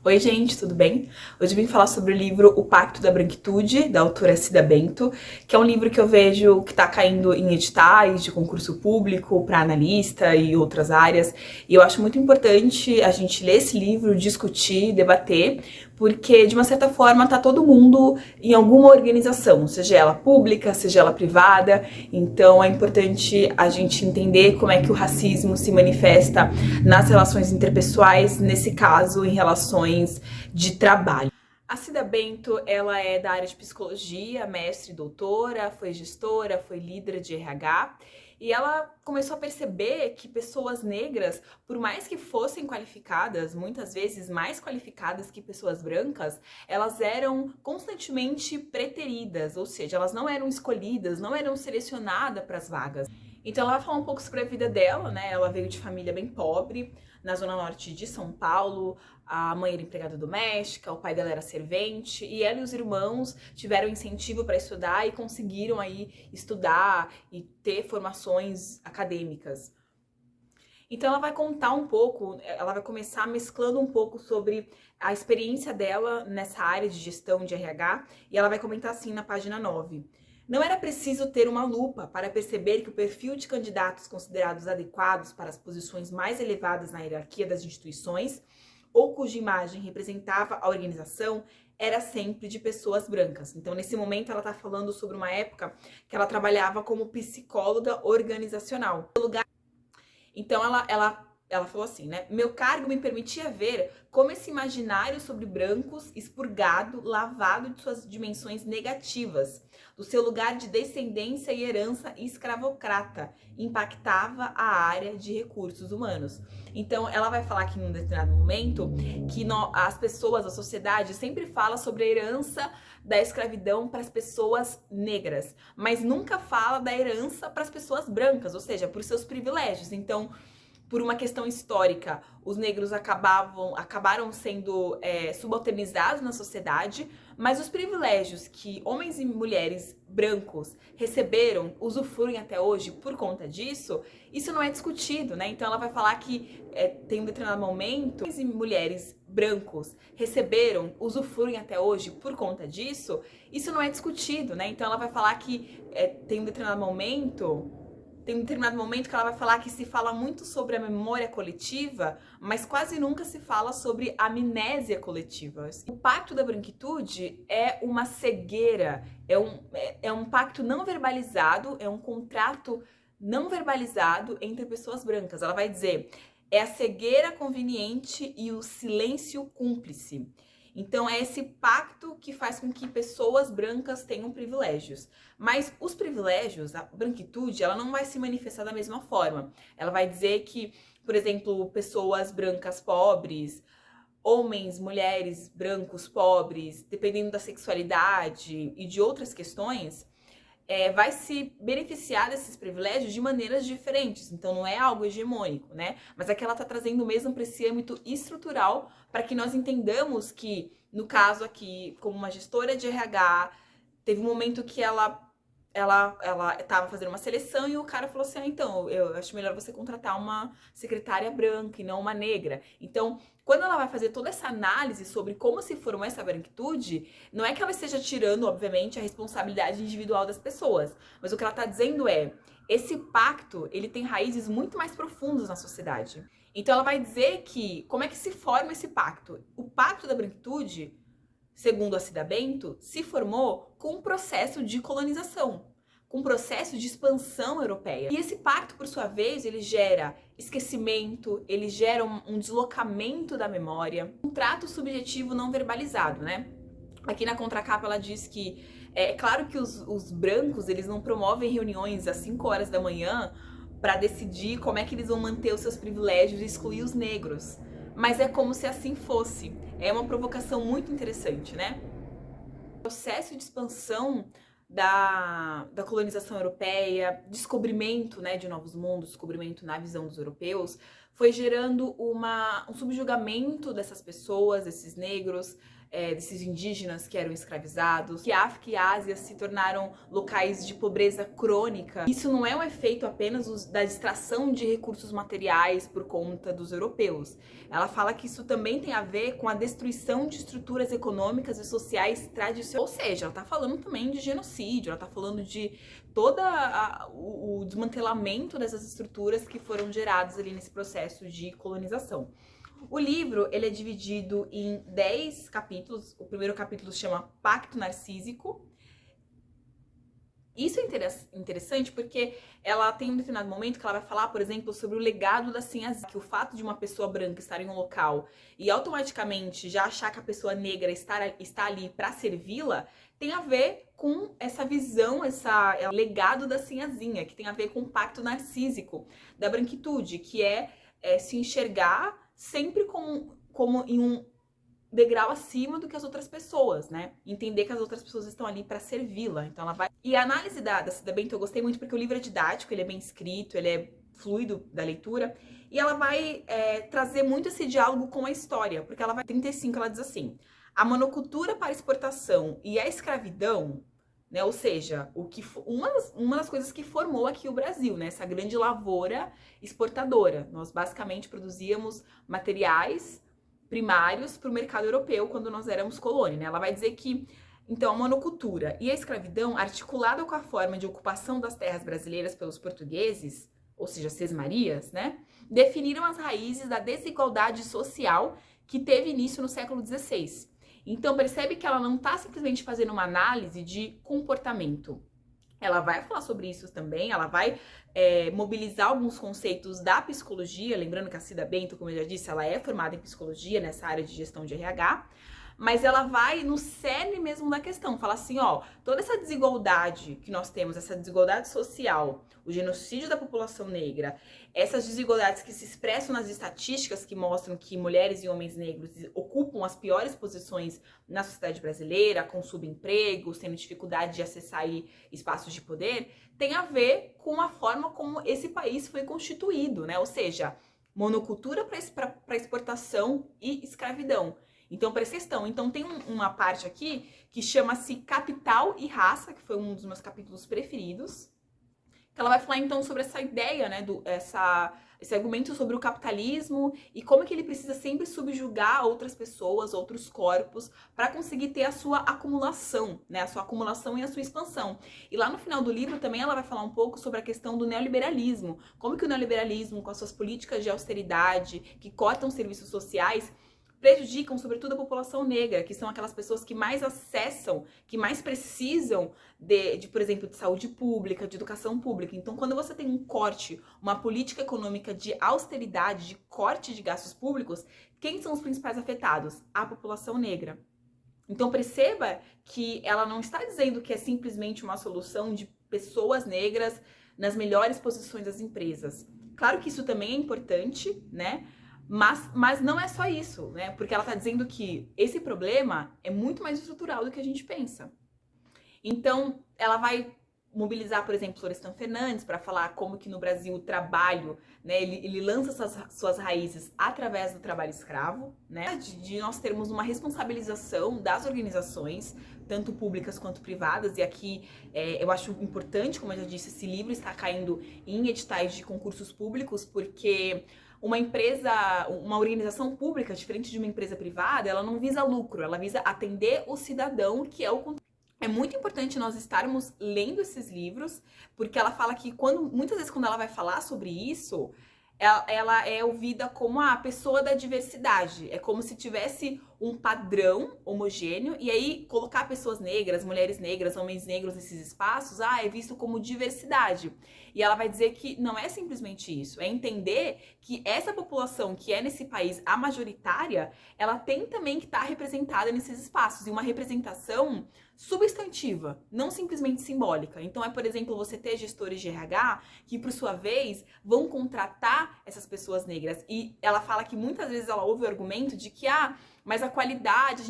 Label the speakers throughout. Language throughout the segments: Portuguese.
Speaker 1: Oi gente, tudo bem? Hoje eu vim falar sobre o livro O Pacto da Branquitude, da autora Cida Bento, que é um livro que eu vejo que está caindo em editais de concurso público para analista e outras áreas, e eu acho muito importante a gente ler esse livro, discutir, debater, porque de uma certa forma está todo mundo em alguma organização, seja ela pública, seja ela privada, então é importante a gente entender como é que o racismo se manifesta nas relações interpessoais, nesse caso em relações de trabalho. A Cida Bento, ela é da área de psicologia, mestre e doutora, foi gestora, foi líder de RH, e ela começou a perceber que pessoas negras, por mais que fossem qualificadas, muitas vezes mais qualificadas que pessoas brancas, elas eram constantemente preteridas, ou seja, elas não eram escolhidas, não eram selecionadas para as vagas. Então ela vai falar um pouco sobre a vida dela, né? Ela veio de família bem pobre, na zona norte de São Paulo. A mãe era empregada doméstica, o pai dela era servente, e ela e os irmãos tiveram incentivo para estudar e conseguiram aí estudar e ter formações acadêmicas. Então ela vai contar um pouco, ela vai começar mesclando um pouco sobre a experiência dela nessa área de gestão de RH, e ela vai comentar assim na página 9. Não era preciso ter uma lupa para perceber que o perfil de candidatos considerados adequados para as posições mais elevadas na hierarquia das instituições, ou cuja imagem representava a organização, era sempre de pessoas brancas. Então, nesse momento, ela está falando sobre uma época que ela trabalhava como psicóloga organizacional. Então ela falou assim, né? Meu cargo me permitia ver como esse imaginário sobre brancos expurgado, lavado de suas dimensões negativas, do seu lugar de descendência e herança escravocrata, impactava a área de recursos humanos. Então ela vai falar aqui num determinado momento que as pessoas, a sociedade sempre fala sobre a herança da escravidão para as pessoas negras, mas nunca fala da herança para as pessoas brancas, ou seja, por seus privilégios. Então, por uma questão histórica, os negros acabaram sendo subalternizados na sociedade, mas os privilégios que homens e mulheres brancos receberam, usufruem até hoje por conta disso, isso não é discutido, né? Então ela vai falar que tem um determinado momento, homens e mulheres brancos receberam, usufruem até hoje por conta disso, isso não é discutido, né? Então ela vai falar que tem um determinado momento que ela vai falar que se fala muito sobre a memória coletiva, mas quase nunca se fala sobre a amnésia coletiva. O Pacto da Branquitude é uma cegueira, é um pacto não verbalizado, é um contrato não verbalizado entre pessoas brancas. Ela vai dizer, é a cegueira conveniente e o silêncio cúmplice. Então é esse pacto que faz com que pessoas brancas tenham privilégios. Mas os privilégios, a branquitude, ela não vai se manifestar da mesma forma. Ela vai dizer que, por exemplo, pessoas brancas pobres, homens, mulheres brancos pobres, dependendo da sexualidade e de outras questões, vai se beneficiar desses privilégios de maneiras diferentes. Então não é algo hegemônico, né? Mas aqui ela está trazendo mesmo para esse âmbito estrutural, para que nós entendamos que, no caso aqui, como uma gestora de RH, teve um momento que ela estava fazendo uma seleção e o cara falou assim, então, eu acho melhor você contratar uma secretária branca e não uma negra. Então, quando ela vai fazer toda essa análise sobre como se formou essa branquitude, não é que ela esteja tirando, obviamente, a responsabilidade individual das pessoas, mas o que ela está dizendo é, esse pacto, ele tem raízes muito mais profundas na sociedade. Então, ela vai dizer que, como é que se forma esse pacto? O pacto da branquitude, segundo a Cida Bento, se formou com um processo de colonização, com um processo de expansão europeia. E esse pacto, por sua vez, ele gera esquecimento, ele gera um deslocamento da memória, um trato subjetivo não verbalizado, né? Aqui na contracapa ela diz que é claro que os brancos, eles não promovem reuniões às 5 horas da manhã para decidir como é que eles vão manter os seus privilégios e excluir os negros. Mas é como se assim fosse. É uma provocação muito interessante, né? O processo de expansão da colonização europeia, descobrimento, né, de novos mundos, descobrimento na visão dos europeus, foi gerando um subjugamento dessas pessoas, desses negros, desses indígenas que eram escravizados, que África e Ásia se tornaram locais de pobreza crônica. Isso não é um efeito apenas da extração de recursos materiais por conta dos europeus. Ela fala que isso também tem a ver com a destruição de estruturas econômicas e sociais tradicionais. Ou seja, ela está falando também de genocídio, ela está falando de todo o desmantelamento dessas estruturas que foram geradas ali nesse processo de colonização. O livro, ele é dividido em 10 capítulos. O primeiro capítulo se chama Pacto Narcísico. Isso é interessante porque ela tem um determinado momento que ela vai falar, por exemplo, sobre o legado da sinhazia, que o fato de uma pessoa branca estar em um local e automaticamente já achar que a pessoa negra está ali para servi-la, tem a ver com essa visão, esse legado da sinhazinha, que tem a ver com o pacto narcísico da branquitude, que é se enxergar sempre como em um degrau acima do que as outras pessoas, né? Entender que as outras pessoas estão ali para servi-la. Então ela vai... E a análise da Cida Bento eu gostei muito porque o livro é didático, ele é bem escrito, ele é fluido da leitura, e ela vai trazer muito esse diálogo com a história, porque ela vai... 35, ela diz assim: a monocultura para exportação e a escravidão, né? Ou seja, uma das coisas que formou aqui o Brasil, né? Essa grande lavoura exportadora. Nós basicamente produzíamos materiais primários para o mercado europeu quando nós éramos colônia, né? Ela vai dizer que, então, a monocultura e a escravidão, articulada com a forma de ocupação das terras brasileiras pelos portugueses, ou seja, sesmarias, né? Definiram as raízes da desigualdade social que teve início no século XVI. Então, percebe que ela não está simplesmente fazendo uma análise de comportamento. Ela vai falar sobre isso também, ela vai mobilizar alguns conceitos da psicologia, lembrando que a Cida Bento, como eu já disse, ela é formada em psicologia, nessa área de gestão de RH, mas ela vai no cerne mesmo da questão, fala assim, ó, toda essa desigualdade que nós temos, essa desigualdade social, o genocídio da população negra, essas desigualdades que se expressam nas estatísticas que mostram que mulheres e homens negros ocupam as piores posições na sociedade brasileira, com subemprego, tendo dificuldade de acessar aí espaços de poder, tem a ver com a forma como esse país foi constituído, né? Ou seja, monocultura para exportação e escravidão. Então, presta atenção. Então, tem uma parte aqui que chama-se Capital e Raça, que foi um dos meus capítulos preferidos. Que ela vai falar, então, sobre essa ideia, né, esse argumento sobre o capitalismo e como que ele precisa sempre subjugar outras pessoas, outros corpos, para conseguir ter a sua acumulação, né, a sua acumulação e a sua expansão. E lá no final do livro também ela vai falar um pouco sobre a questão do neoliberalismo, como que o neoliberalismo, com as suas políticas de austeridade, que cortam serviços sociais, prejudicam sobretudo a população negra, que são aquelas pessoas que mais acessam, que mais precisam por exemplo, de saúde pública, de educação pública. Então, quando você tem um corte, uma política econômica de austeridade, de corte de gastos públicos, quem são os principais afetados? A população negra. Então, perceba que ela não está dizendo que é simplesmente uma solução de pessoas negras nas melhores posições das empresas. Claro que isso também é importante, né? Mas não é só isso, né? Porque ela está dizendo que esse problema é muito mais estrutural do que a gente pensa. Então, ela vai mobilizar, por exemplo, Florestan Fernandes para falar como que no Brasil o trabalho, né, ele lança suas raízes através do trabalho escravo, né? De nós termos uma responsabilização das organizações, tanto públicas quanto privadas, e aqui eu acho importante, como eu já disse, esse livro está caindo em editais de concursos públicos, porque uma empresa, uma organização pública, diferente de uma empresa privada, ela não visa lucro, ela visa atender o cidadão, que é o... É muito importante nós estarmos lendo esses livros, porque ela fala que muitas vezes quando ela vai falar sobre isso, ela é ouvida como a pessoa da diversidade. É como se tivesse um padrão homogêneo e aí colocar pessoas negras, mulheres negras, homens negros nesses espaços, é visto como diversidade. E ela vai dizer que não é simplesmente isso, é entender que essa população que é nesse país a majoritária, ela tem também que estar representada nesses espaços, e uma representação substantiva, não simplesmente simbólica. Então por exemplo, você ter gestores de RH que, por sua vez, vão contratar essas pessoas negras. E ela fala que muitas vezes ela ouve o argumento de que, mas a qualidade,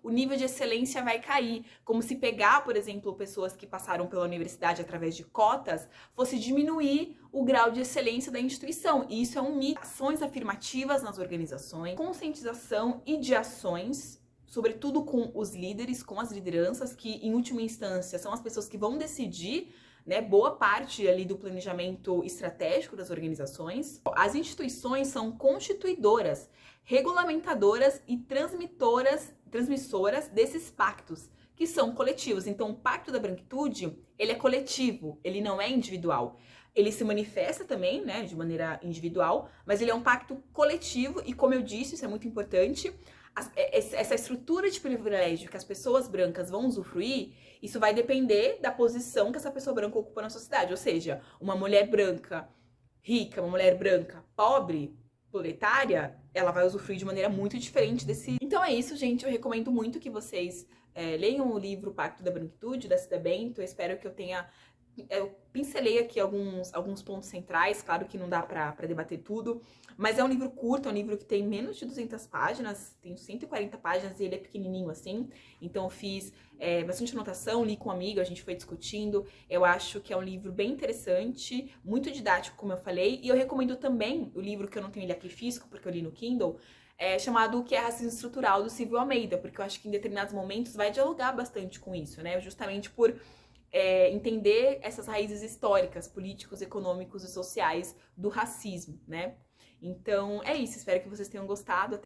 Speaker 1: o nível de excelência vai cair. Como se pegar, por exemplo, pessoas que passaram pela universidade através de cotas, fosse diminuir o grau de excelência da instituição. E isso é um mito. Ações afirmativas nas organizações, conscientização e de ações sobretudo com os líderes, com as lideranças, que em última instância são as pessoas que vão decidir, né, boa parte ali do planejamento estratégico das organizações. As instituições são constituidoras, regulamentadoras e transmissoras desses pactos, que são coletivos. Então, o Pacto da Branquitude, ele é coletivo, ele não é individual. Ele se manifesta também, né, de maneira individual, mas ele é um pacto coletivo e, como eu disse, isso é muito importante, essa estrutura de privilégio que as pessoas brancas vão usufruir, isso vai depender da posição que essa pessoa branca ocupa na sociedade. Ou seja, uma mulher branca rica, uma mulher branca pobre, proletária, ela vai usufruir de maneira muito diferente desse. Então é isso, gente. Eu recomendo muito que vocês leiam o livro Pacto da Branquitude, da Cida Bento. Eu espero que eu tenha. Eu pincelei aqui alguns pontos centrais, claro que não dá pra debater tudo, mas é um livro curto, é um livro que tem menos de 200 páginas, tem 140 páginas e ele é pequenininho assim, então eu fiz bastante anotação, li com um amigo, a gente foi discutindo. Eu acho que é um livro bem interessante, muito didático, como eu falei, e eu recomendo também o livro que eu não tenho ele aqui físico, porque eu li no Kindle, chamado O que é Racismo Estrutural, do Silvio Almeida, porque eu acho que em determinados momentos vai dialogar bastante com isso, né, justamente por entender essas raízes históricas, políticos, econômicos e sociais do racismo, né? Então é isso, espero que vocês tenham gostado.